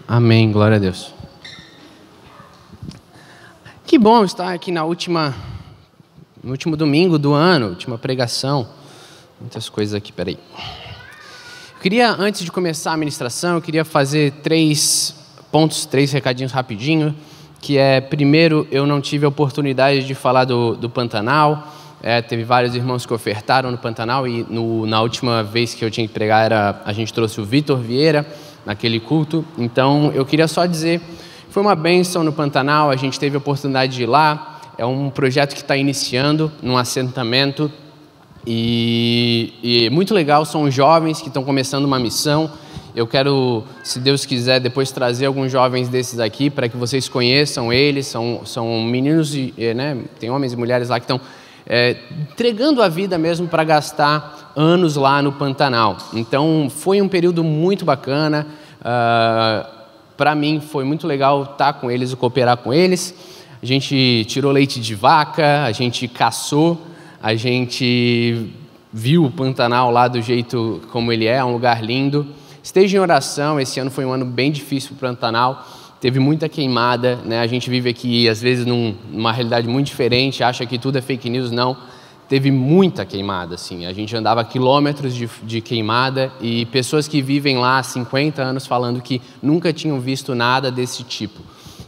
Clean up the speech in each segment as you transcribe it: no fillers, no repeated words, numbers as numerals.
Amém, glória a Deus. Que bom estar aqui no último domingo do ano, última pregação. Muitas coisas aqui, peraí. Eu queria, antes de começar a ministração, eu queria fazer 3 recadinhos rapidinho, que é, primeiro, eu não tive a oportunidade de falar do Pantanal. Teve vários irmãos que ofertaram no Pantanal e na última vez que eu tinha que pregar, a gente trouxe o Vitor Vieira naquele culto. Então, eu queria só dizer, foi uma bênção no Pantanal, a gente teve a oportunidade de ir lá. É um projeto que está iniciando num assentamento e muito legal, são jovens que estão começando uma missão. Eu quero, se Deus quiser, depois trazer alguns jovens desses aqui para que vocês conheçam eles. São meninos, né? Tem homens e mulheres lá que estão entregando a vida mesmo para gastar anos lá no Pantanal. Então, foi um período muito bacana. Para mim, foi muito legal estar com eles e cooperar com eles. A gente tirou leite de vaca, a gente caçou, a gente viu o Pantanal lá do jeito como ele é um lugar lindo. Esteja em oração, esse ano foi um ano bem difícil para o Pantanal. Teve muita queimada, né? A gente vive aqui, às vezes, numa realidade muito diferente, acha que tudo é fake news, não. Teve muita queimada, assim. A gente andava quilômetros de queimada e pessoas que vivem lá há 50 anos falando que nunca tinham visto nada desse tipo.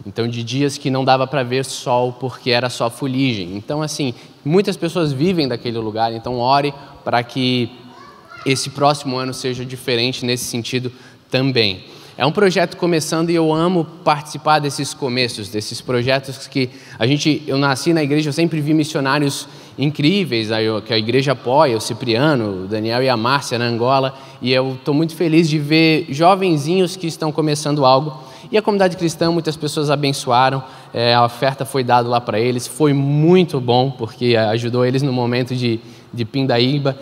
Então, de dias que não dava para ver sol porque era só fuligem. Então, assim, muitas pessoas vivem daquele lugar, então ore para que esse próximo ano seja diferente nesse sentido também. É um projeto começando e eu amo participar desses começos, desses projetos que eu nasci na igreja, eu sempre vi missionários incríveis, que a igreja apoia, o Cipriano, o Daniel e a Márcia na Angola, e eu estou muito feliz de ver jovenzinhos que estão começando algo. E a comunidade cristã, muitas pessoas abençoaram, a oferta foi dada lá para eles, foi muito bom, porque ajudou eles no momento de pindaíba,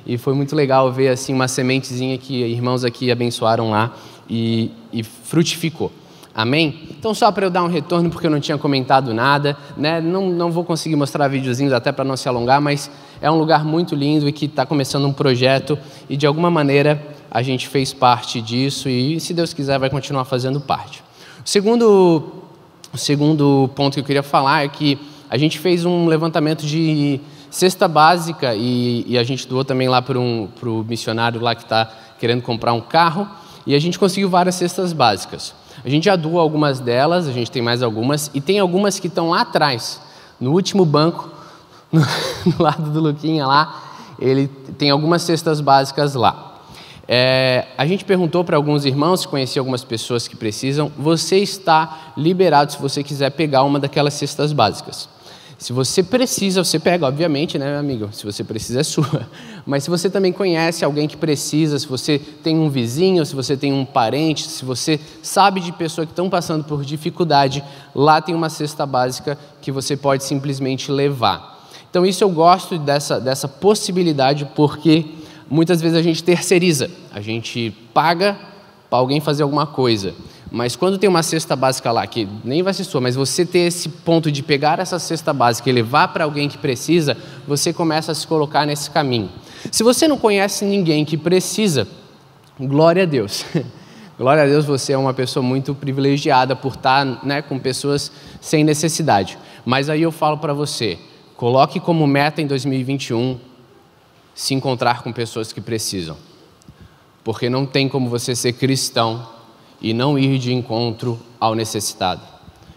e foi muito legal ver assim, uma sementezinha que irmãos aqui abençoaram lá, e frutificou. Amém? Então, só para eu dar um retorno, porque eu não tinha comentado nada, né? Não vou conseguir mostrar videozinhos até para não se alongar, mas é um lugar muito lindo e que está começando um projeto e, de alguma maneira, a gente fez parte disso e, se Deus quiser, vai continuar fazendo parte. O segundo ponto que eu queria falar é que a gente fez um levantamento de cesta básica e a gente doou também lá para o missionário lá que está querendo comprar um carro. E a gente conseguiu várias cestas básicas. A gente já doou algumas delas, a gente tem mais algumas, e tem algumas que estão lá atrás, no último banco, no lado do Luquinha lá, ele tem algumas cestas básicas lá. A gente perguntou para alguns irmãos, conhecia algumas pessoas que precisam, você está liberado se você quiser pegar uma daquelas cestas básicas. Se você precisa, você pega, obviamente, né, meu amigo? Se você precisa, é sua. Mas se você também conhece alguém que precisa, se você tem um vizinho, se você tem um parente, se você sabe de pessoas que estão passando por dificuldade, lá tem uma cesta básica que você pode simplesmente levar. Então, isso eu gosto dessa possibilidade, porque muitas vezes a gente terceiriza, a gente paga para alguém fazer alguma coisa. Mas quando tem uma cesta básica lá, que nem vai ser sua, mas você ter esse ponto de pegar essa cesta básica e levar para alguém que precisa, você começa a se colocar nesse caminho. Se você não conhece ninguém que precisa, glória a Deus. Glória a Deus, você é uma pessoa muito privilegiada por estar, né, com pessoas sem necessidade. Mas aí eu falo para você, coloque como meta em 2021 se encontrar com pessoas que precisam. Porque não tem como você ser cristão e não ir de encontro ao necessitado.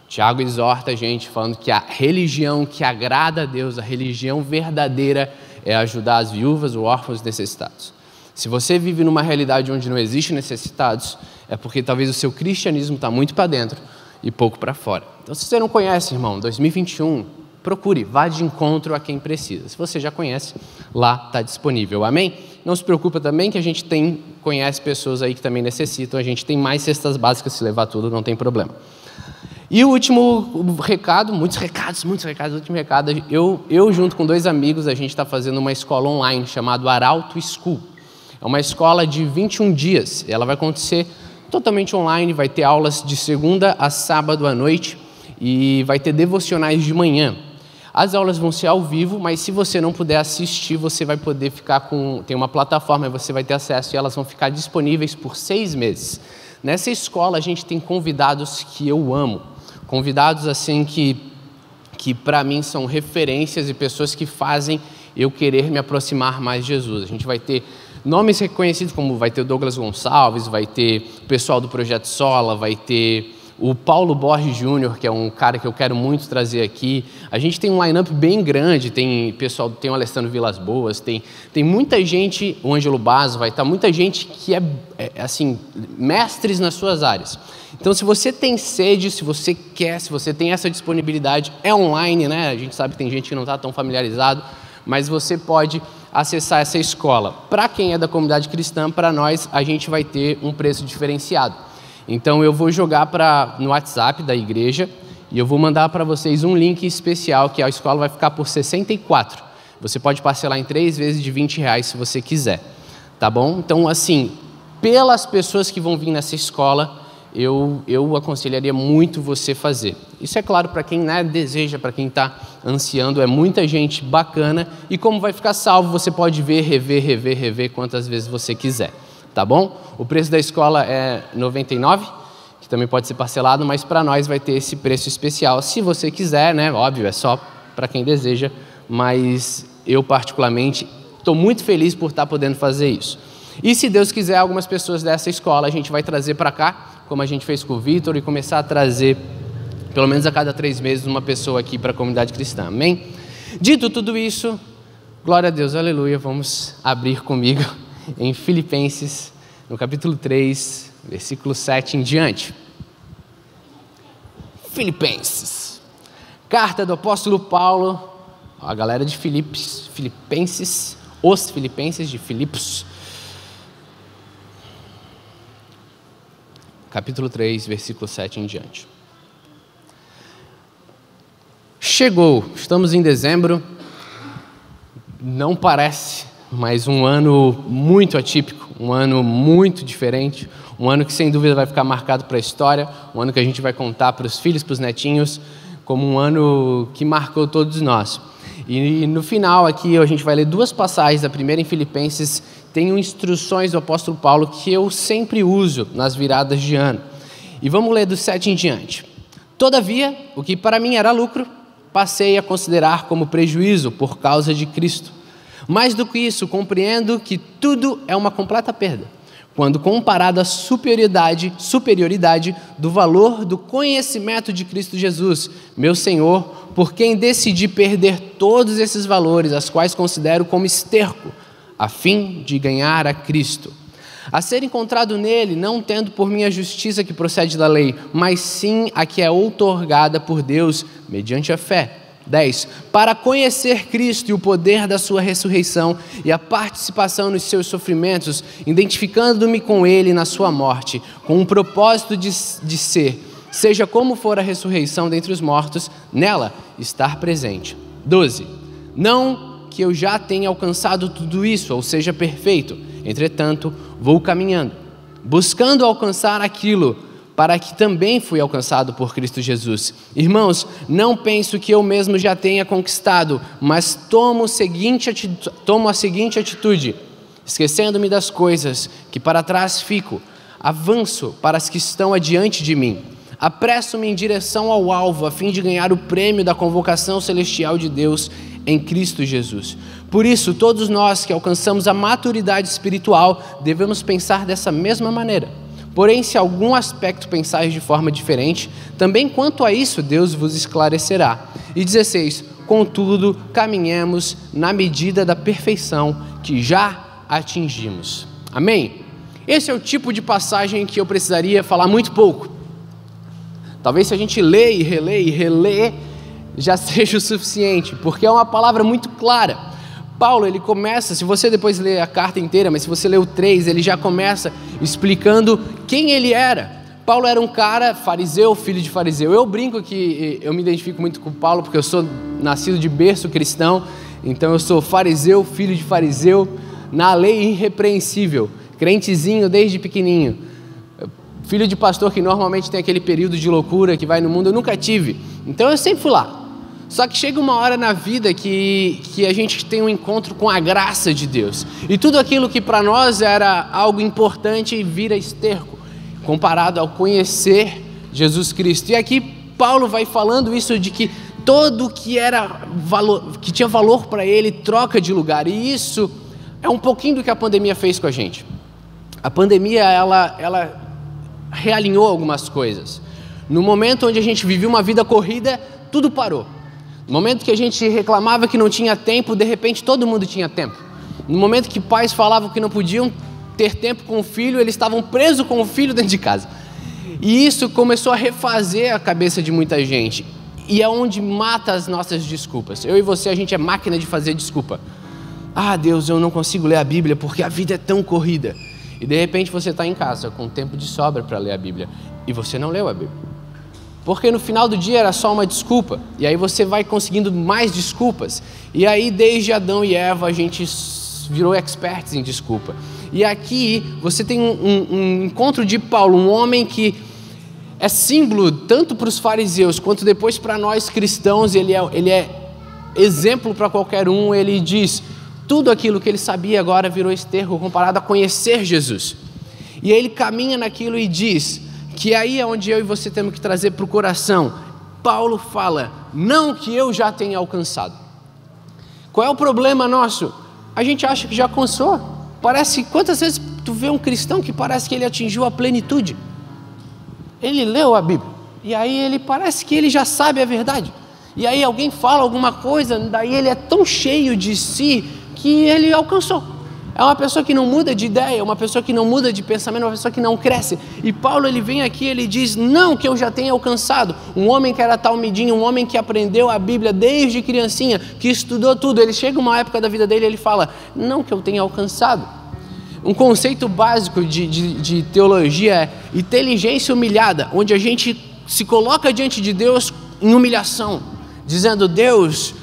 Tiago exorta a gente falando que a religião que agrada a Deus, a religião verdadeira, é ajudar as viúvas, os órfãos e necessitados. Se você vive numa realidade onde não existe necessitados, é porque talvez o seu cristianismo está muito para dentro e pouco para fora. Então, se você não conhece, irmão, 2021, procure, vá de encontro a quem precisa. Se você já conhece, lá está disponível. Amém? Não se preocupa também que a gente conhece pessoas aí que também necessitam. A gente tem mais cestas básicas, se levar tudo, não tem problema. E o último recado, muitos recados, o último recado, eu junto com 2 amigos, a gente está fazendo uma escola online chamada Arauto School. É uma escola de 21 dias. Ela vai acontecer totalmente online, vai ter aulas de segunda a sábado à noite e vai ter devocionais de manhã. As aulas vão ser ao vivo, mas se você não puder assistir, você vai poder ficar tem uma plataforma, você vai ter acesso e elas vão ficar disponíveis por 6 meses. Nessa escola a gente tem convidados que eu amo, convidados assim que para mim são referências e pessoas que fazem eu querer me aproximar mais de Jesus. A gente vai ter nomes reconhecidos, como vai ter o Douglas Gonçalves, vai ter o pessoal do Projeto Sola, vai ter o Paulo Borges Júnior, que é um cara que eu quero muito trazer aqui. A gente tem um line-up bem grande, tem o Alessandro Vilas Boas, tem muita gente, o Ângelo Basso vai estar, muita gente que é assim, mestres nas suas áreas. Então, se você tem sede, se você quer, se você tem essa disponibilidade, é online, né? A gente sabe que tem gente que não está tão familiarizado, mas você pode acessar essa escola. Para quem é da comunidade cristã, para nós, a gente vai ter um preço diferenciado. Então, eu vou jogar no WhatsApp da igreja e eu vou mandar para vocês um link especial, que a escola vai ficar por R$ 64. Você pode parcelar em 3 vezes de R$20 se você quiser, tá bom? Então, assim, pelas pessoas que vão vir nessa escola, eu aconselharia muito você fazer. Isso é claro para quem deseja, para quem está ansiando, é muita gente bacana, e como vai ficar salvo, você pode ver, rever quantas vezes você quiser, tá bom? O preço da escola é R$ 99, que também pode ser parcelado, mas para nós vai ter esse preço especial. Se você quiser, né? Óbvio, é só para quem deseja, mas eu particularmente estou muito feliz por estar podendo fazer isso. E se Deus quiser, algumas pessoas dessa escola a gente vai trazer para cá, como a gente fez com o Vitor, e começar a trazer, pelo menos a cada 3 meses, uma pessoa aqui para a comunidade cristã. Amém? Dito tudo isso, glória a Deus, aleluia, vamos abrir comigo em Filipenses, no capítulo 3, versículo 7 em diante. Filipenses, carta do apóstolo Paulo, a galera de Filipenses, os Filipenses de Filipos, capítulo 3, versículo 7 em diante. Chegou, estamos em dezembro, não parece, mas um ano muito atípico, um ano muito diferente, um ano que sem dúvida vai ficar marcado para a história, um ano que a gente vai contar para os filhos, para os netinhos, como um ano que marcou todos nós. E no final aqui a gente vai ler 2 passagens, a primeira em Filipenses, tem instruções do apóstolo Paulo que eu sempre uso nas viradas de ano. E vamos ler do 7 em diante. Todavia, o que para mim era lucro, passei a considerar como prejuízo por causa de Cristo. Mais do que isso, compreendo que tudo é uma completa perda, quando comparado à superioridade do valor do conhecimento de Cristo Jesus, meu Senhor, por quem decidi perder todos esses valores, as quais considero como esterco, a fim de ganhar a Cristo. A ser encontrado nele, não tendo por minha justiça que procede da lei, mas sim a que é outorgada por Deus, mediante a fé. 10. Para conhecer Cristo e o poder da sua ressurreição e a participação nos seus sofrimentos, identificando-me com ele na sua morte, com um propósito de ser, seja como for a ressurreição dentre os mortos, nela estar presente. 12. Não que eu já tenha alcançado tudo isso, ou seja, perfeito. Entretanto, vou caminhando, buscando alcançar aquilo para que também fui alcançado por Cristo Jesus. Irmãos, não penso que eu mesmo já tenha conquistado, mas tomo a seguinte atitude, esquecendo-me das coisas que para trás fico, avanço para as que estão adiante de mim. Apresso-me em direção ao alvo, a fim de ganhar o prêmio da convocação celestial de Deus em Cristo Jesus. Por isso, todos nós que alcançamos a maturidade espiritual, devemos pensar dessa mesma maneira. Porém, se algum aspecto pensais de forma diferente, também quanto a isso Deus vos esclarecerá. E 16, contudo, caminhemos na medida da perfeição que já atingimos. Amém? Esse é o tipo de passagem que eu precisaria falar muito pouco. Talvez se a gente lê e relê, já seja o suficiente, porque é uma palavra muito clara. Paulo, ele começa, se você depois ler a carta inteira, mas se você ler o 3, ele já começa explicando quem ele era. Paulo era um cara fariseu, filho de fariseu. Eu brinco que eu me identifico muito com Paulo, porque eu sou nascido de berço cristão, então eu sou fariseu, filho de fariseu, na lei irrepreensível, crentezinho desde pequenininho. Filho de pastor que normalmente tem aquele período de loucura que vai no mundo, eu nunca tive. Então eu sempre fui lá. Só que chega uma hora na vida que a gente tem um encontro com a graça de Deus. E tudo aquilo que para nós era algo importante vira esterco. comparado ao conhecer Jesus Cristo. E aqui Paulo vai falando isso de que todo que tinha valor para ele troca de lugar. E isso é um pouquinho do que a pandemia fez com a gente. A pandemia, ela realinhou algumas coisas. No momento onde a gente vivia uma vida corrida, tudo parou. No momento que a gente reclamava que não tinha tempo, de repente todo mundo tinha tempo. No momento que pais falavam que não podiam ter tempo com o filho, eles estavam presos com o filho dentro de casa. E isso começou a refazer a cabeça de muita gente. E é onde mata as nossas desculpas. Eu e você, a gente é máquina de fazer desculpa. Ah, Deus, eu não consigo ler a Bíblia porque a vida é tão corrida. E de repente você está em casa com tempo de sobra para ler a Bíblia. E você não leu a Bíblia. Porque no final do dia era só uma desculpa. E aí você vai conseguindo mais desculpas. E aí desde Adão e Eva a gente virou experts em desculpa. E aqui você tem um encontro de Paulo, um homem que é símbolo tanto para os fariseus quanto depois para nós cristãos. Ele é exemplo para qualquer um. Ele diz, tudo aquilo que ele sabia agora virou esterco comparado a conhecer Jesus. E aí ele caminha naquilo e diz que aí é onde eu e você temos que trazer para o coração. Paulo fala, não que eu já tenha alcançado. Qual é o problema nosso? A gente acha que já alcançou. Parece, quantas vezes tu vê um cristão que parece que ele atingiu a plenitude? Ele leu a Bíblia, e aí ele parece que ele já sabe a verdade. E aí alguém fala alguma coisa, daí ele é tão cheio de si que ele alcançou. É uma pessoa que não muda de ideia, uma pessoa que não muda de pensamento, uma pessoa que não cresce. E Paulo, ele vem aqui, ele diz, não que eu já tenha alcançado. Um homem que era talmidinho, um homem que aprendeu a Bíblia desde criancinha, que estudou tudo. Ele chega uma época da vida dele e ele fala, não que eu tenha alcançado. Um conceito básico de teologia é inteligência humilhada, onde a gente se coloca diante de Deus em humilhação, dizendo, Deus,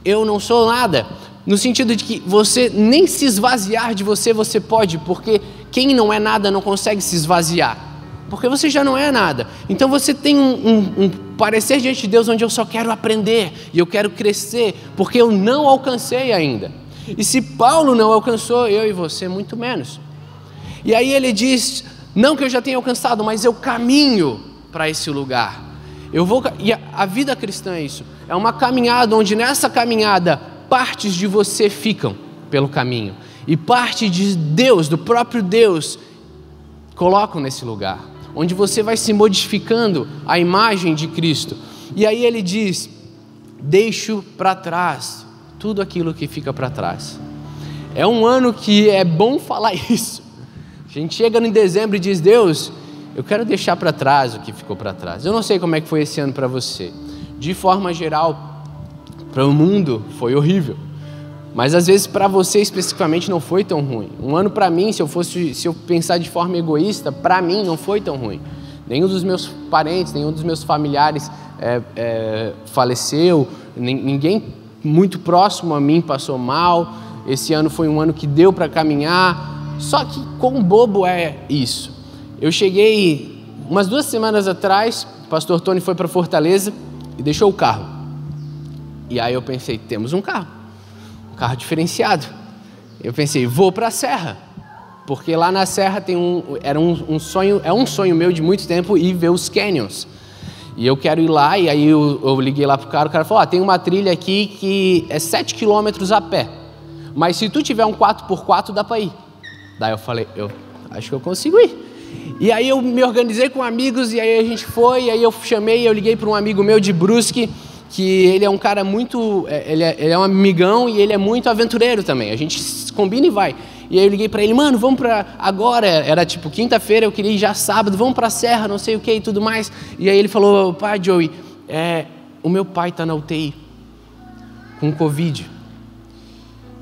eu não sou nada. No sentido de que você nem se esvaziar de você pode, porque quem não é nada não consegue se esvaziar, porque você já não é nada. Então você tem um parecer diante de Deus onde eu só quero aprender e eu quero crescer, porque eu não alcancei ainda. E se Paulo não alcançou, eu e você muito menos. E aí ele diz, não que eu já tenha alcançado, mas eu caminho para esse lugar. E a vida cristã é isso, é uma caminhada onde nessa caminhada partes de você ficam pelo caminho e parte de Deus, do próprio Deus, colocam nesse lugar, onde você vai se modificando à imagem de Cristo. E aí ele diz, deixo para trás tudo aquilo que fica para trás. É um ano que é bom falar isso. A gente chega em dezembro e diz, Deus, eu quero deixar para trás o que ficou para trás. Eu não sei como é que foi esse ano para você. De forma geral, para o mundo foi horrível, mas às vezes para você especificamente não foi tão ruim. Um ano para mim, se eu pensar de forma egoísta, para mim não foi tão ruim. Nenhum dos meus parentes, nenhum dos meus familiares faleceu, ninguém muito próximo a mim passou mal. Esse ano foi um ano que deu para caminhar, só que quão bobo é isso? Eu cheguei umas 2 semanas atrás, o pastor Tony foi para Fortaleza e deixou o carro. E aí eu pensei, temos um carro diferenciado. Eu pensei, vou para a Serra, porque lá na Serra tem um sonho meu de muito tempo ir ver os canyons. E eu quero ir lá, e aí eu liguei lá pro cara, o cara falou, tem uma trilha aqui que é 7 quilômetros a pé, mas se tu tiver um 4x4 dá para ir. Daí eu falei, eu acho que eu consigo ir. E aí eu me organizei com amigos, e aí a gente foi, e aí eu liguei para um amigo meu de Brusque, que ele é um cara muito, ele é um amigão e ele é muito aventureiro também, a gente combina e vai. E aí eu liguei para ele, mano, vamos para agora, era tipo quinta-feira, eu queria ir já sábado, vamos para a Serra, não sei o que e tudo mais. E aí ele falou, pai, Joey, o meu pai está na UTI, com Covid.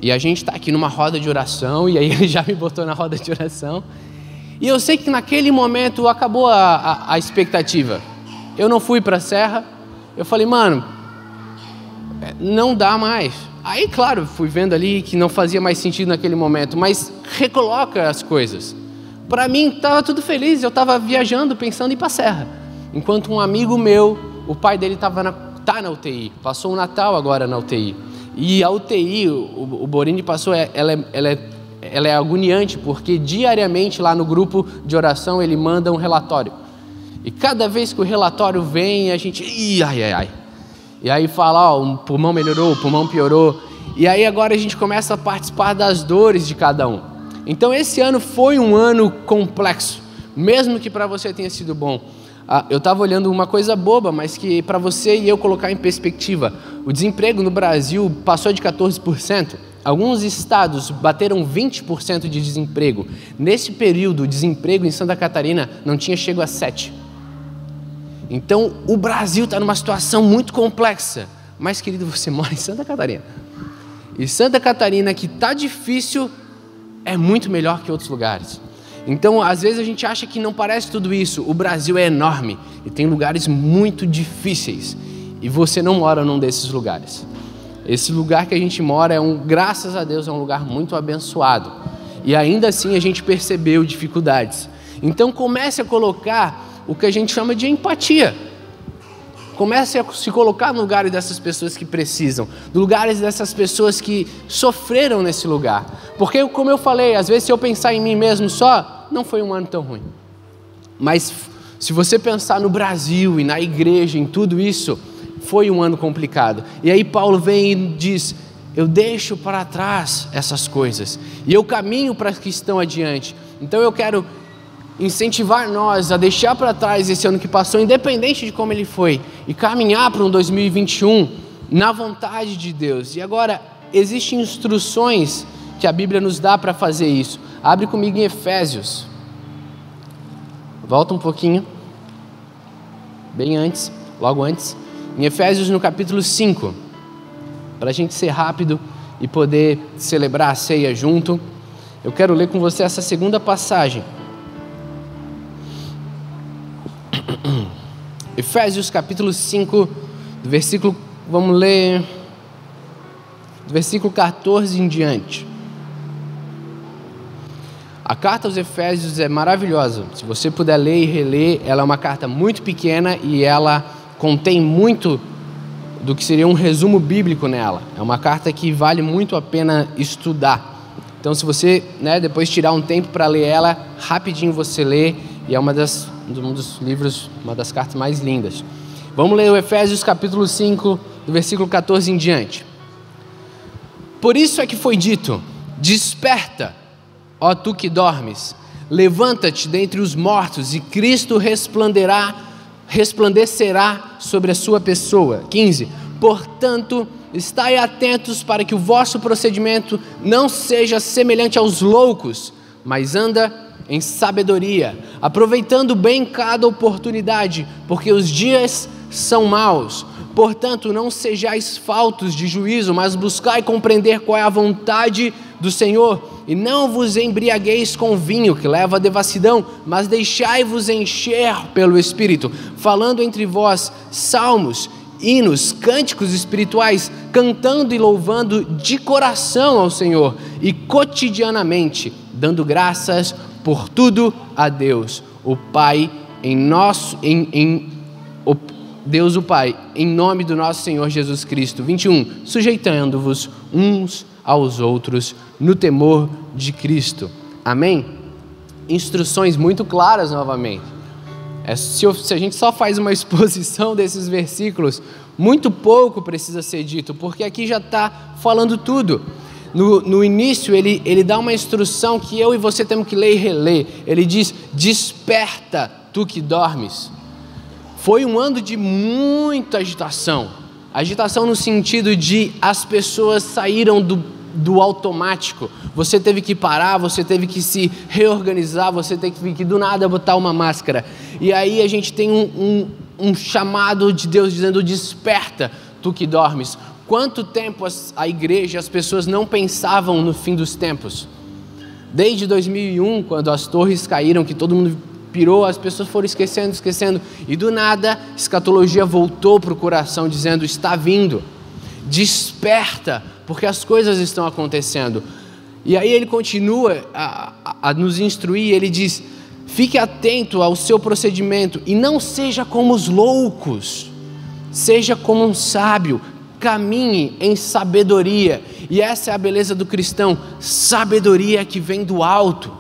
E a gente está aqui numa roda de oração, e aí ele já me botou na roda de oração. E eu sei que naquele momento acabou a expectativa. Eu não fui para a Serra, eu falei, mano, não dá mais. Aí, claro, fui vendo ali que não fazia mais sentido naquele momento, mas recoloca as coisas. Para mim, estava tudo feliz, eu estava viajando, pensando em ir para a Serra. Enquanto um amigo meu, o pai dele tá na UTI, passou o Natal agora na UTI. E a UTI, o Borini passou, ela ela é agoniante, porque diariamente lá no grupo de oração ele manda um relatório. E cada vez que o relatório vem, a gente... E aí fala, o pulmão melhorou, o pulmão piorou. E aí agora a gente começa a participar das dores de cada um. Então esse ano foi um ano complexo, mesmo que para você tenha sido bom. Eu estava olhando uma coisa boba, mas que para você e eu colocar em perspectiva. O desemprego no Brasil passou de 14%. Alguns estados bateram 20% de desemprego. Nesse período, o desemprego em Santa Catarina não tinha chegado a 7%. Então, o Brasil está numa situação muito complexa. Mas, querido, você mora em Santa Catarina. E Santa Catarina, que está difícil, é muito melhor que outros lugares. Então, às vezes a gente acha que não parece tudo isso. O Brasil é enorme e tem lugares muito difíceis. E você não mora num desses lugares. Esse lugar que a gente mora graças a Deus, é um lugar muito abençoado. E ainda assim a gente percebeu dificuldades. Então comece a colocar o que a gente chama de empatia. Comece a se colocar no lugar dessas pessoas que precisam, no lugar dessas pessoas que sofreram nesse lugar. Porque, como eu falei, às vezes se eu pensar em mim mesmo só, não foi um ano tão ruim. Mas se você pensar no Brasil e na igreja, em tudo isso, foi um ano complicado. E aí Paulo vem e diz, eu deixo para trás essas coisas e eu caminho para as que estão adiante. Então eu quero incentivar nós a deixar para trás esse ano que passou, independente de como ele foi, e caminhar para um 2021 na vontade de Deus. E agora, existem instruções que a Bíblia nos dá para fazer isso. Abre comigo em Efésios. Volta um pouquinho, bem antes, logo antes. Em Efésios, no capítulo 5, para a gente ser rápido e poder celebrar a ceia junto, eu quero ler com você essa segunda passagem. Efésios, capítulo 5, do versículo, vamos ler, do versículo 14 em diante. A carta aos Efésios é maravilhosa. Se você puder ler e reler, ela é uma carta muito pequena e ela contém muito do que seria um resumo bíblico nela. É uma carta que vale muito a pena estudar. Então, se você depois tirar um tempo para ler ela, rapidinho você lê, e é um dos livros, uma das cartas mais lindas. Vamos ler o Efésios capítulo 5, do versículo 14 em diante. Por isso é que foi dito, desperta, ó tu que dormes, levanta-te dentre os mortos, e Cristo resplandecerá sobre a sua pessoa. 15. Portanto, estai atentos para que o vosso procedimento não seja semelhante aos loucos, mas anda em sabedoria, aproveitando bem cada oportunidade, porque os dias são maus. Portanto, não sejais faltos de juízo, mas buscai compreender qual é a vontade do Senhor, e não vos embriagueis com vinho, que leva à devassidão, mas deixai-vos encher pelo Espírito, falando entre vós salmos, hinos, cânticos espirituais, cantando e louvando de coração ao Senhor, e cotidianamente dando graças por tudo a Deus, o Pai, Deus o Pai, em nome do nosso Senhor Jesus Cristo. 21. Sujeitando-vos uns aos outros no temor de Cristo. Amém? Instruções muito claras novamente. Se a gente só faz uma exposição desses versículos, muito pouco precisa ser dito, porque aqui já está falando tudo. No início ele dá uma instrução que eu e você temos que ler e reler. Ele diz, desperta tu que dormes. Foi um ano de muita agitação. Agitação no sentido de as pessoas saíram do automático. Você teve que parar, você teve que se reorganizar, você teve que do nada botar uma máscara. E aí a gente tem um chamado de Deus dizendo, desperta tu que dormes. Quanto tempo a igreja, as pessoas não pensavam no fim dos tempos? Desde 2001, quando as torres caíram, que todo mundo pirou, as pessoas foram esquecendo, e do nada, a escatologia voltou para o coração, dizendo, está vindo, desperta, porque as coisas estão acontecendo. E aí ele continua a nos instruir, ele diz, fique atento ao seu procedimento, e não seja como os loucos, seja como um sábio, caminhe em sabedoria. E essa é a beleza do cristão, sabedoria que vem do alto.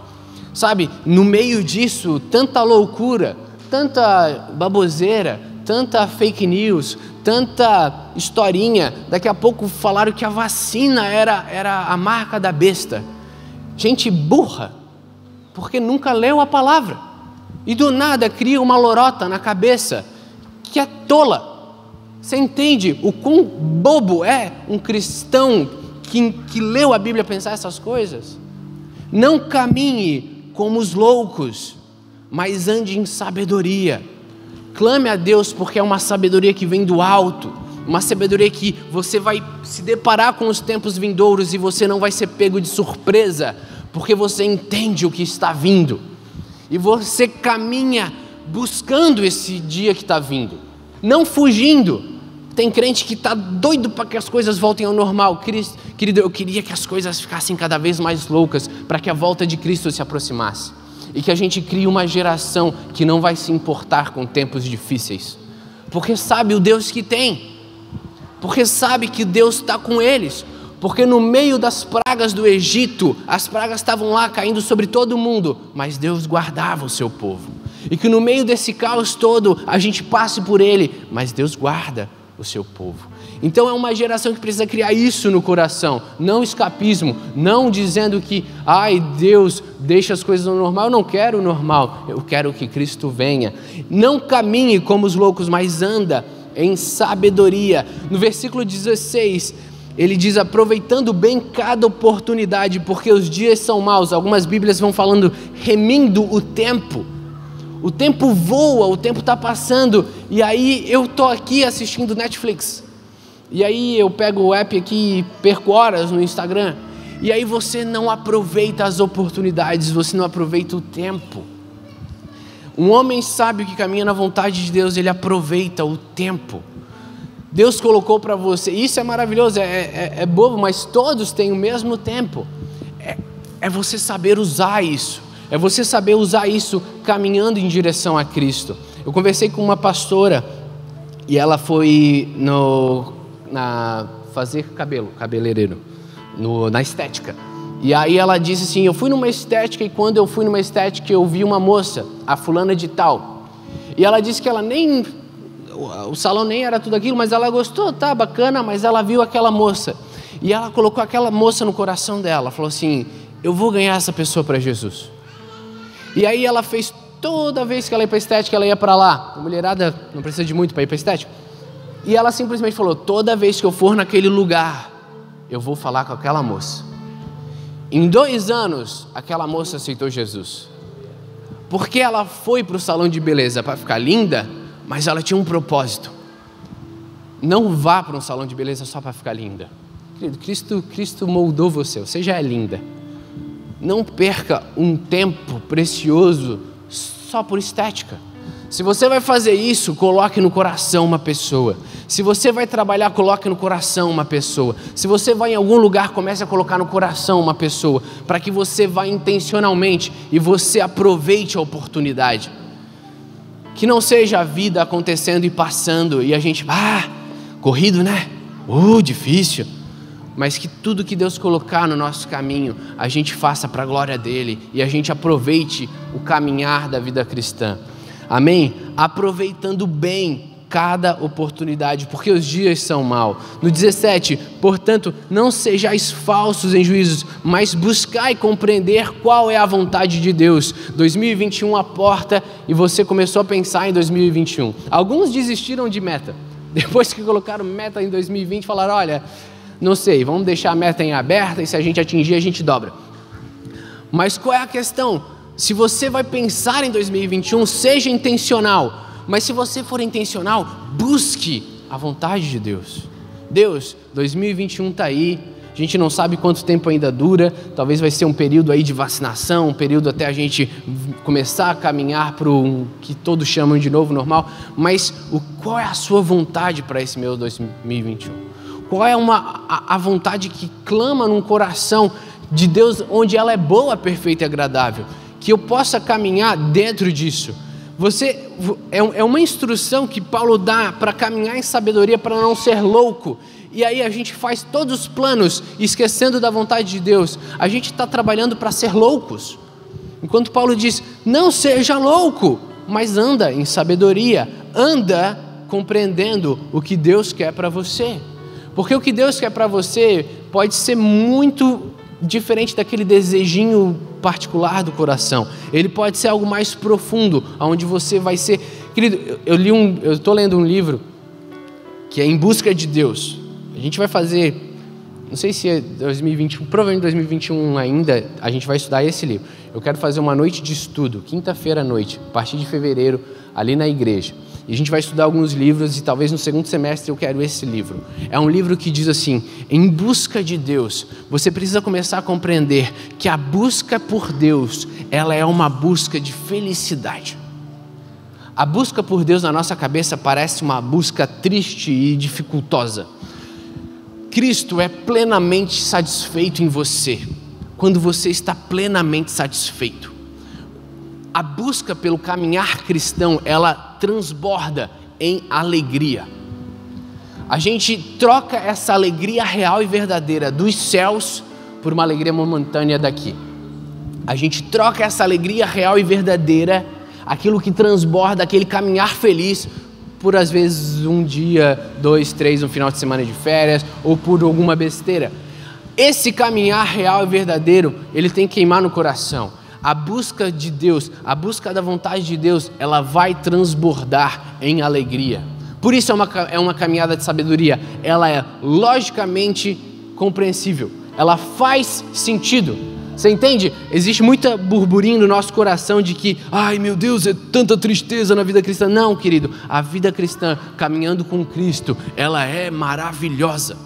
Sabe, no meio disso, tanta loucura, tanta baboseira, tanta fake news, tanta historinha. Daqui a pouco falaram que a vacina era a marca da besta. Gente burra, porque nunca leu a palavra. E do nada cria uma lorota na cabeça que é tola. Você entende o quão bobo é um cristão que leu a Bíblia pensar essas coisas? Não caminhe como os loucos, mas ande em sabedoria. Clame a Deus, porque é uma sabedoria que vem do alto, uma sabedoria que você vai se deparar com os tempos vindouros e você não vai ser pego de surpresa, porque você entende o que está vindo e você caminha buscando esse dia que está vindo, não fugindo. Tem crente que está doido para que as coisas voltem ao normal. Querido, eu queria que as coisas ficassem cada vez mais loucas para que a volta de Cristo se aproximasse e que a gente crie uma geração que não vai se importar com tempos difíceis, porque sabe o Deus que tem, porque sabe que Deus está com eles, porque no meio das pragas do Egito, as pragas estavam lá caindo sobre todo mundo, mas Deus guardava o seu povo, e que no meio desse caos todo a gente passe por ele, mas Deus guarda o seu povo. Então é uma geração que precisa criar isso no coração, não escapismo, não dizendo que, ai Deus, deixa as coisas no normal. Eu não quero o normal, eu quero que Cristo venha. Não caminhe como os loucos, mas anda em sabedoria. No versículo 16, ele diz, aproveitando bem cada oportunidade, porque os dias são maus. Algumas Bíblias vão falando, remindo o tempo. O tempo voa, o tempo está passando, e aí eu estou aqui assistindo Netflix, e aí eu pego o app aqui e perco horas no Instagram, e aí você não aproveita as oportunidades, você não aproveita o tempo. Um homem sábio que caminha na vontade de Deus, ele aproveita o tempo. Deus colocou para você, isso é maravilhoso, é bobo, mas todos têm o mesmo tempo. É você saber usar isso. É você saber usar isso caminhando em direção a Cristo. Eu conversei com uma pastora e ela foi fazer cabeleireiro, na estética. E aí ela disse assim, eu fui numa estética e quando eu fui numa estética eu vi uma moça, a fulana de tal. E ela disse que ela o salão nem era tudo aquilo, mas ela gostou, tá bacana, mas ela viu aquela moça. E ela colocou aquela moça no coração dela, falou assim, eu vou ganhar essa pessoa para Jesus. E aí ela fez, toda vez que ela ia para a estética, ela ia para lá. A mulherada não precisa de muito para ir para a estética. E ela simplesmente falou, toda vez que eu for naquele lugar, eu vou falar com aquela moça. Em 2 anos, aquela moça aceitou Jesus. Porque ela foi para o salão de beleza para ficar linda, mas ela tinha um propósito. Não vá para um salão de beleza só para ficar linda. Querido, Cristo moldou você já é linda. Não perca um tempo precioso só por estética. Se você vai fazer isso, coloque no coração uma pessoa. Se você vai trabalhar, coloque no coração uma pessoa. Se você vai em algum lugar, comece a colocar no coração uma pessoa, para que você vá intencionalmente e você aproveite a oportunidade. Que não seja a vida acontecendo e passando e a gente, corrido, né? Difícil. Mas que tudo que Deus colocar no nosso caminho, a gente faça para a glória dEle e a gente aproveite o caminhar da vida cristã. Amém? Aproveitando bem cada oportunidade, porque os dias são maus. No 17, portanto, não sejais falsos em juízos, mas buscai compreender qual é a vontade de Deus. 2021 a porta e você começou a pensar em 2021. Alguns desistiram de meta. Depois que colocaram meta em 2020, falaram, olha, não sei, vamos deixar a meta em aberta e se a gente atingir, a gente dobra. Mas qual é a questão? Se você vai pensar em 2021, seja intencional. Mas se você for intencional, busque a vontade de Deus. Deus, 2021 está aí. A gente não sabe quanto tempo ainda dura. Talvez vai ser um período aí de vacinação, um período até a gente começar a caminhar para o que todos chamam de novo normal. Mas qual é a sua vontade para esse meu 2021? Qual é a vontade que clama num coração de Deus, onde ela é boa, perfeita e agradável? Que eu possa caminhar dentro disso. É uma instrução que Paulo dá para caminhar em sabedoria, para não ser louco. e aí a gente faz todos os planos, esquecendo da vontade de Deus. A gente está trabalhando para ser loucos. Enquanto Paulo diz, não seja louco, mas anda em sabedoria, anda compreendendo o que Deus quer para você. Porque o que Deus quer para você pode ser muito diferente daquele desejinho particular do coração. Ele pode ser algo mais profundo, onde você vai ser... Querido, eu estou lendo um livro que é Em Busca de Deus. A gente vai fazer, não sei se é 2021, provavelmente 2021 ainda, a gente vai estudar esse livro. Eu quero fazer uma noite de estudo, quinta-feira à noite, a partir de fevereiro, ali na igreja. E a gente vai estudar alguns livros e talvez no segundo semestre eu quero esse livro. É um livro que diz assim, em busca de Deus. Você precisa começar a compreender que a busca por Deus, ela é uma busca de felicidade. A busca por Deus na nossa cabeça parece uma busca triste e dificultosa. Cristo é plenamente satisfeito em você, quando você está plenamente satisfeito. A busca pelo caminhar cristão, ela transborda em alegria. A gente troca essa alegria real e verdadeira dos céus por uma alegria momentânea daqui. A gente troca essa alegria real e verdadeira, aquilo que transborda, aquele caminhar feliz, por às vezes um dia, 2, 3, um final de semana de férias, ou por alguma besteira. Esse caminhar real e verdadeiro, ele tem que queimar no coração. A busca de Deus, a busca da vontade de Deus, ela vai transbordar em alegria. Por isso é uma caminhada de sabedoria. Ela é logicamente compreensível. Ela faz sentido. Você entende? Existe muita burburinho no nosso coração de que, ai meu Deus, é tanta tristeza na vida cristã. Não, querido, a vida cristã, caminhando com Cristo, ela é maravilhosa.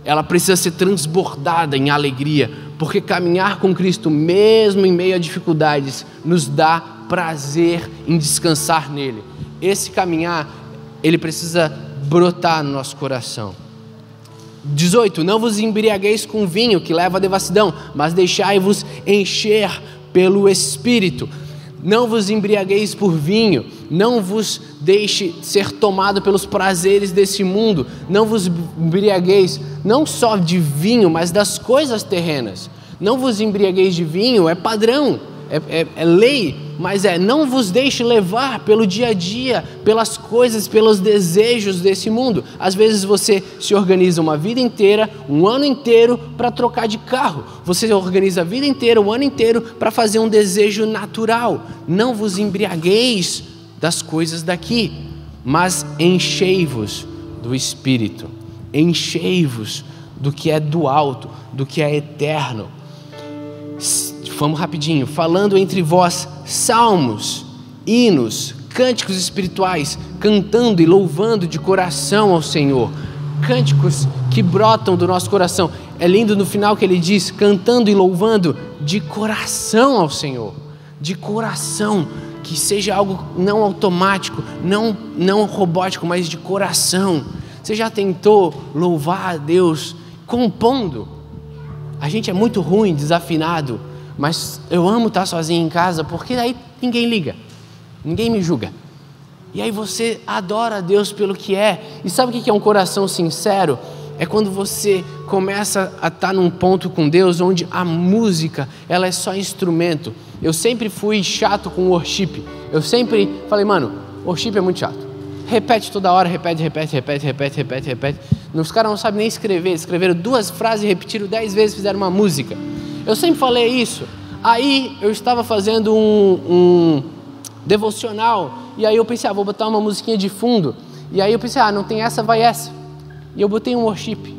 Ela precisa ser transbordada em alegria, porque caminhar com Cristo, mesmo em meio a dificuldades, nos dá prazer em descansar nele. Esse caminhar, ele precisa brotar no nosso coração. 18, não vos embriagueis com vinho que leva à devassidão, mas deixai-vos encher pelo Espírito. Não vos embriagueis por vinho, não vos deixe ser tomado pelos prazeres desse mundo, não vos embriagueis não só de vinho, mas das coisas terrenas. Não vos embriagueis de vinho é padrão, é lei, mas não vos deixe levar pelo dia a dia, pelas coisas, pelos desejos desse mundo. Às vezes você se organiza uma vida inteira, um ano inteiro para trocar de carro. Você organiza a vida inteira, o ano inteiro para fazer um desejo natural. Não vos embriagueis das coisas daqui, mas enchei-vos do Espírito. Enchei-vos do que é do alto, do que é eterno. Vamos rapidinho, falando entre vós salmos, hinos, cânticos espirituais, cantando e louvando de coração ao Senhor. Cânticos que brotam do nosso coração. É lindo no final que ele diz, cantando e louvando de coração ao Senhor. De coração, que seja algo não automático, não robótico, mas de coração. Você já tentou louvar a Deus compondo? A gente é muito ruim, desafinado, mas eu amo estar sozinho em casa, porque daí ninguém liga, ninguém me julga. E aí você adora a Deus pelo que é. E sabe o que é um coração sincero? É quando você começa a estar num ponto com Deus, onde a música, ela é só instrumento. Eu sempre fui chato com worship. Eu sempre falei, mano, worship é muito chato. Repete toda hora, repete. Os caras não sabem nem escrever. Escreveram 2 frases e repetiram 10 vezes, fizeram uma música. Eu sempre falei isso. Aí eu estava fazendo um devocional. E aí eu pensei, vou botar uma musiquinha de fundo. E aí eu pensei, não tem essa, vai essa. E eu botei um worship.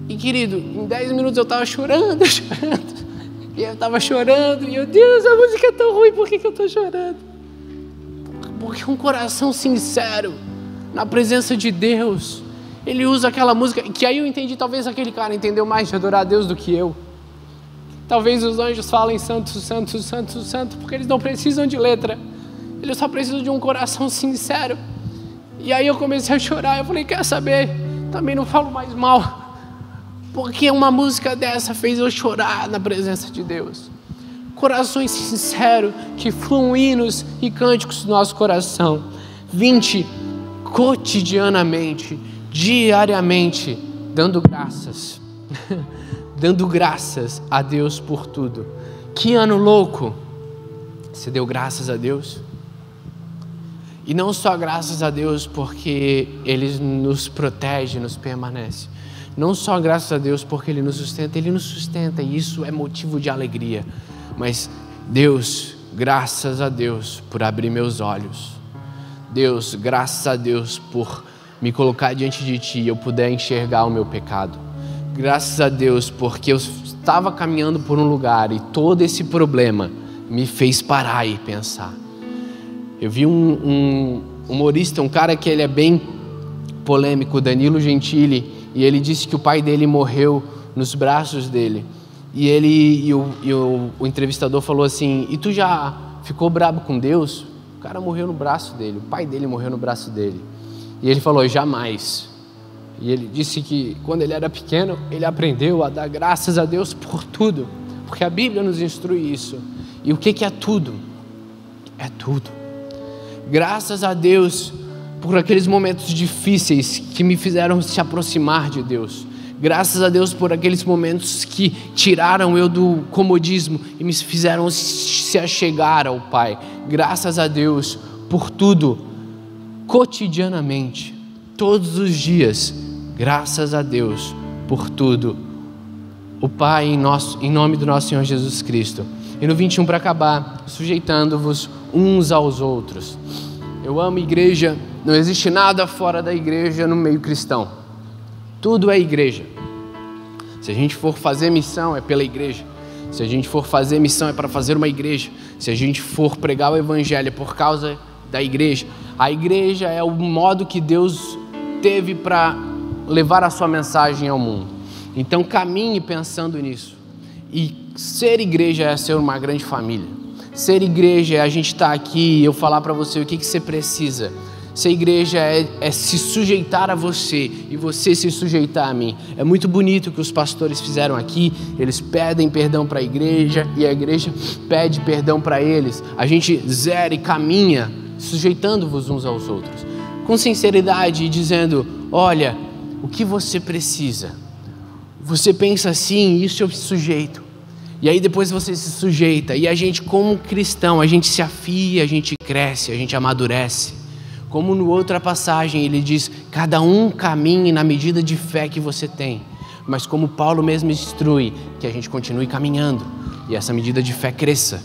E querido, em 10 minutos eu estava chorando. E eu estava chorando. E meu Deus, a música é tão ruim, por que eu estou chorando? Porque um coração sincero, na presença de Deus, ele usa aquela música, que aí eu entendi, talvez aquele cara entendeu mais de adorar a Deus do que eu. Talvez os anjos falem santo, santo, santo, santo, porque eles não precisam de letra, eles só precisam de um coração sincero. E aí eu comecei a chorar, eu falei, quer saber, também não falo mais mal, porque uma música dessa fez eu chorar na presença de Deus. Corações sinceros, que fluem hinos e cânticos do nosso coração. 20, cotidianamente, diariamente, dando graças, dando graças a Deus por tudo. Que ano louco! Você deu graças a Deus? E não só graças a Deus porque Ele nos protege, nos permanece. Não só graças a Deus porque Ele nos sustenta e isso é motivo de alegria. Mas Deus, graças a Deus por abrir meus olhos. Deus, graças a Deus por me colocar diante de Ti e eu puder enxergar o meu pecado. Graças a Deus porque eu estava caminhando por um lugar e todo esse problema me fez parar e pensar. Eu vi um humorista, um cara que ele é bem polêmico, Danilo Gentili, e ele disse que o pai dele morreu nos braços dele. E o entrevistador falou assim: e tu já ficou brabo com Deus? O cara morreu no braço dele, o pai dele morreu no braço dele. E ele falou: jamais. E ele disse que quando ele era pequeno, ele aprendeu a dar graças a Deus por tudo, porque a Bíblia nos instrui isso. E o que é tudo? É tudo. Graças a Deus por aqueles momentos difíceis que me fizeram se aproximar de Deus. Graças a Deus por aqueles momentos que tiraram eu do comodismo e me fizeram se achegar ao Pai. Graças a Deus por tudo, cotidianamente, todos os dias. Graças a Deus por tudo. O Pai, em nome do nosso Senhor Jesus Cristo. E no 21, para acabar, sujeitando-vos uns aos outros. Eu amo igreja, não existe nada fora da igreja no meio cristão. Tudo é igreja. Se a gente for fazer missão, é pela igreja. Se a gente for fazer missão, é para fazer uma igreja. Se a gente for pregar o evangelho, é por causa da igreja. A igreja é o modo que Deus teve para levar a sua mensagem ao mundo. Então caminhe pensando nisso. E ser igreja é ser uma grande família. Ser igreja é a gente estar aqui e eu falar para você o que você precisa. Ser igreja é se sujeitar a você e você se sujeitar a mim. É muito bonito o que os pastores fizeram aqui. Eles pedem perdão para a igreja e a igreja pede perdão para eles. A gente zera e caminha sujeitando-vos uns aos outros. Com sinceridade e dizendo: olha, o que você precisa? Você pensa assim, isso eu sujeito. E aí depois você se sujeita. E a gente, como cristão, a gente se afia, a gente cresce, a gente amadurece. Como no outra passagem ele diz: cada um caminhe na medida de fé que você tem. Mas como Paulo mesmo instrui, que a gente continue caminhando. E essa medida de fé cresça.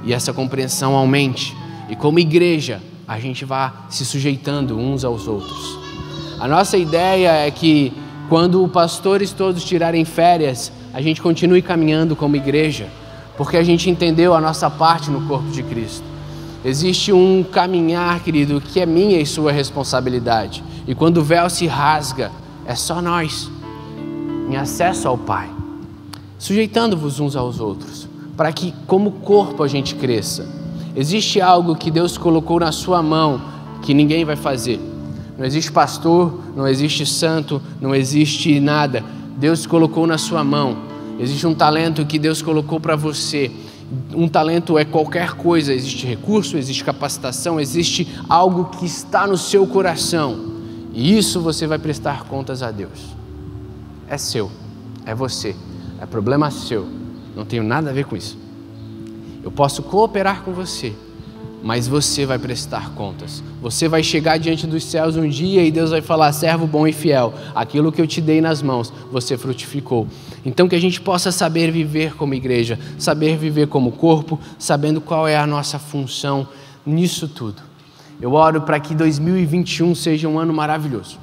E essa compreensão aumente. E como igreja, a gente vá se sujeitando uns aos outros. A nossa ideia é que quando os pastores todos tirarem férias, a gente continue caminhando como igreja, porque a gente entendeu a nossa parte no corpo de Cristo. Existe um caminhar, querido, que é minha e sua responsabilidade. E quando o véu se rasga, é só nós, em acesso ao Pai, sujeitando-vos uns aos outros, para que como corpo a gente cresça. Existe algo que Deus colocou na sua mão que ninguém vai fazer. Não existe pastor, não existe santo, não existe nada. Deus colocou na sua mão. Existe um talento que Deus colocou para você. Um talento é qualquer coisa. Existe recurso, existe capacitação, existe algo que está no seu coração. E isso você vai prestar contas a Deus. É seu, é você, é problema seu. Não tenho nada a ver com isso. Eu posso cooperar com você, mas você vai prestar contas. Você vai chegar diante dos céus um dia e Deus vai falar: servo bom e fiel, aquilo que eu te dei nas mãos, você frutificou. Então que a gente possa saber viver como igreja, saber viver como corpo, sabendo qual é a nossa função nisso tudo. Eu oro para que 2021 seja um ano maravilhoso.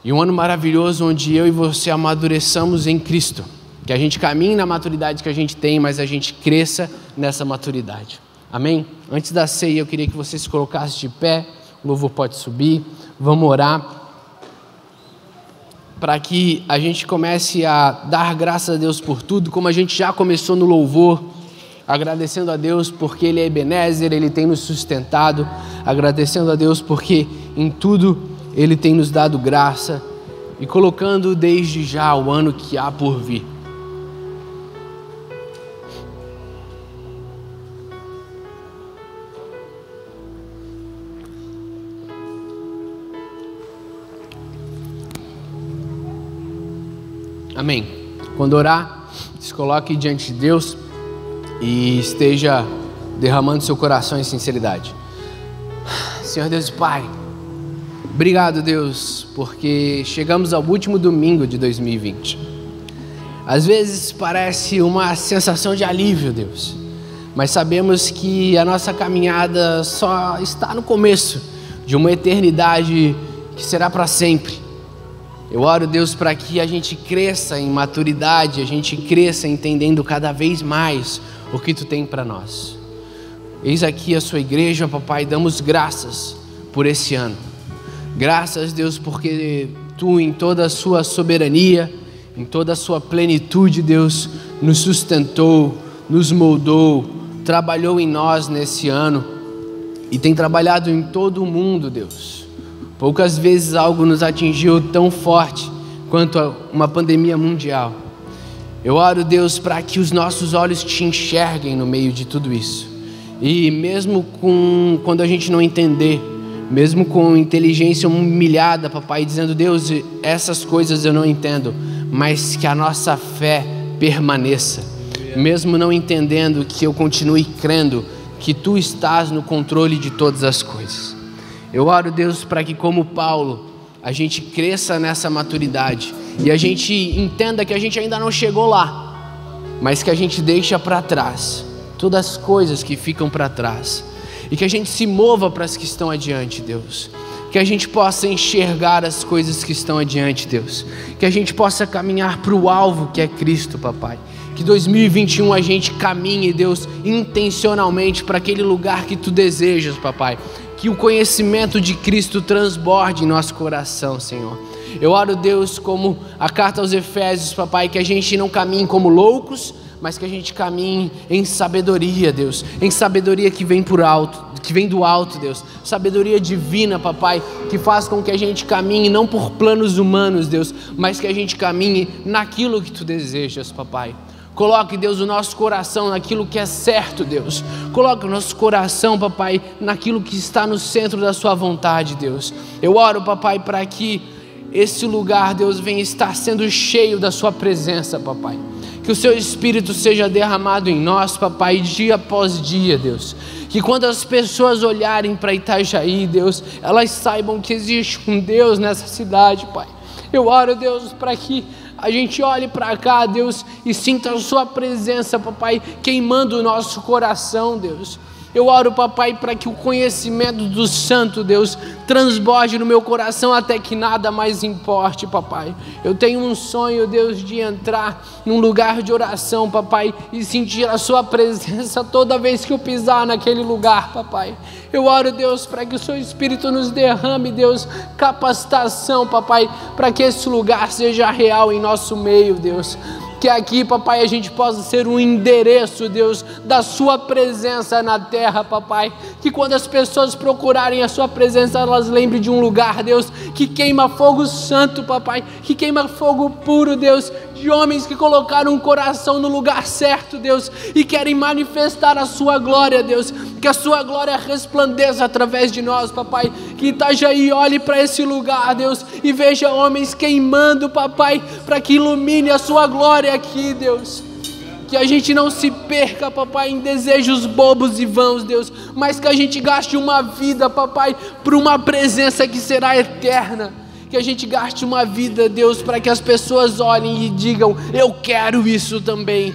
E um ano maravilhoso onde eu e você amadureçamos em Cristo. Que a gente caminhe na maturidade que a gente tem, mas a gente cresça nessa maturidade. Amém? Antes da ceia, eu queria que você se colocasse de pé, o louvor pode subir, vamos orar, para que a gente comece a dar graças a Deus por tudo, como a gente já começou no louvor, agradecendo a Deus porque Ele é Ebenezer, Ele tem nos sustentado, agradecendo a Deus porque em tudo Ele tem nos dado graça, e colocando desde já o ano que há por vir. Amém. Quando orar, se coloque diante de Deus e esteja derramando seu coração em sinceridade. Senhor Deus e Pai, obrigado, Deus, porque chegamos ao último domingo de 2020. Às vezes parece uma sensação de alívio, Deus, mas sabemos que a nossa caminhada só está no começo de uma eternidade que será para sempre. Eu oro, Deus, para que a gente cresça em maturidade, a gente cresça entendendo cada vez mais o que Tu tem para nós. Eis aqui a Sua igreja, papai, damos graças por esse ano. Graças, Deus, porque Tu, em toda a Sua soberania, em toda a Sua plenitude, Deus, nos sustentou, nos moldou, trabalhou em nós nesse ano e tem trabalhado em todo o mundo, Deus. Poucas vezes algo nos atingiu tão forte quanto uma pandemia mundial. Eu oro, Deus, para que os nossos olhos Te enxerguem no meio de tudo isso. E mesmo quando a gente não entender, mesmo com inteligência humilhada, papai, dizendo, Deus, essas coisas eu não entendo, mas que a nossa fé permaneça. Mesmo não entendendo, que eu continue crendo que Tu estás no controle de todas as coisas. Eu oro, Deus, para que, como Paulo, a gente cresça nessa maturidade e a gente entenda que a gente ainda não chegou lá, mas que a gente deixa para trás todas as coisas que ficam para trás e que a gente se mova para as que estão adiante, Deus. Que a gente possa enxergar as coisas que estão adiante, Deus. Que a gente possa caminhar para o alvo que é Cristo, papai. Que 2021 a gente caminhe, Deus, intencionalmente para aquele lugar que Tu desejas, papai. Que o conhecimento de Cristo transborde em nosso coração, Senhor. Eu oro, Deus, como a carta aos Efésios, papai, que a gente não caminhe como loucos, mas que a gente caminhe em sabedoria, Deus. Em sabedoria que vem por alto, que vem do alto, Deus. Sabedoria divina, papai, que faz com que a gente caminhe não por planos humanos, Deus, mas que a gente caminhe naquilo que Tu desejas, papai. Coloque, Deus, o nosso coração naquilo que é certo, Deus. Coloque o nosso coração, papai, naquilo que está no centro da Sua vontade, Deus. Eu oro, papai, para que esse lugar, Deus, venha estar sendo cheio da Sua presença, papai. Que o Seu Espírito seja derramado em nós, papai, dia após dia, Deus. Que quando as pessoas olharem para Itajaí, Deus, elas saibam que existe um Deus nessa cidade, Pai. Eu oro, Deus, para que a gente olhe para cá, Deus, e sinta a Sua presença, papai, queimando o nosso coração, Deus. Eu oro, papai, para que o conhecimento do Santo, Deus, transborde no meu coração até que nada mais importe, papai. Eu tenho um sonho, Deus, de entrar num lugar de oração, papai, e sentir a Sua presença toda vez que eu pisar naquele lugar, papai. Eu oro, Deus, para que o Seu Espírito nos derrame, Deus, capacitação, papai, para que esse lugar seja real em nosso meio, Deus. Que aqui, papai, a gente possa ser um endereço, Deus, da Sua presença na terra, papai. Que quando as pessoas procurarem a Sua presença, elas lembrem de um lugar, Deus, que queima fogo santo, papai. Que queima fogo puro, Deus, de homens que colocaram o coração no lugar certo, Deus, e querem manifestar a Sua glória, Deus. Que a Sua glória resplandeça através de nós, papai. Que Itajaí olhe para esse lugar, Deus, e veja homens queimando, papai, para que ilumine a Sua glória aqui, Deus. Que a gente não se perca, papai, em desejos bobos e vãos, Deus, mas que a gente gaste uma vida, papai, por uma presença que será eterna. Que a gente gaste uma vida, Deus, para que as pessoas olhem e digam, eu quero isso também.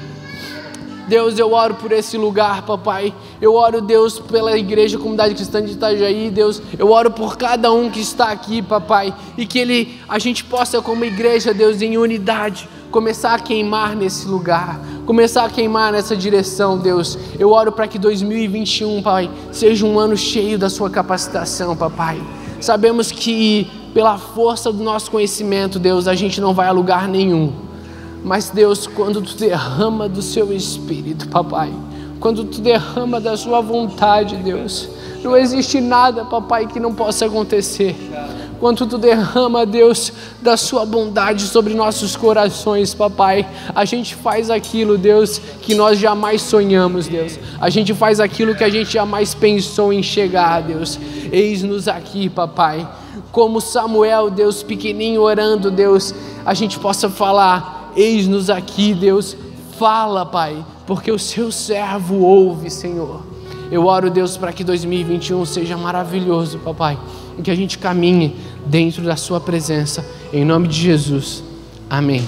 Deus, eu oro por esse lugar, papai. Eu oro, Deus, pela Igreja Comunidade Cristã de Itajaí, Deus. Eu oro por cada um que está aqui, papai. E que a gente possa, como igreja, Deus, em unidade, começar a queimar nesse lugar. Começar a queimar nessa direção, Deus. Eu oro para que 2021, pai, seja um ano cheio da Sua capacitação, papai. Sabemos que pela força do nosso conhecimento, Deus, a gente não vai a lugar nenhum. Mas, Deus, quando Tu derrama do Seu Espírito, papai, quando Tu derrama da Sua vontade, Deus, não existe nada, papai, que não possa acontecer. Quando Tu derrama, Deus, da Sua bondade sobre nossos corações, papai, a gente faz aquilo, Deus, que nós jamais sonhamos, Deus. A gente faz aquilo que a gente jamais pensou em chegar, Deus. Eis-nos aqui, papai. Como Samuel, Deus, pequenininho orando, Deus, a gente possa falar, eis-nos aqui, Deus, fala, Pai, porque o seu servo ouve, Senhor. Eu oro, Deus, para que 2021 seja maravilhoso, Papai, e que a gente caminhe dentro da sua presença, em nome de Jesus, amém.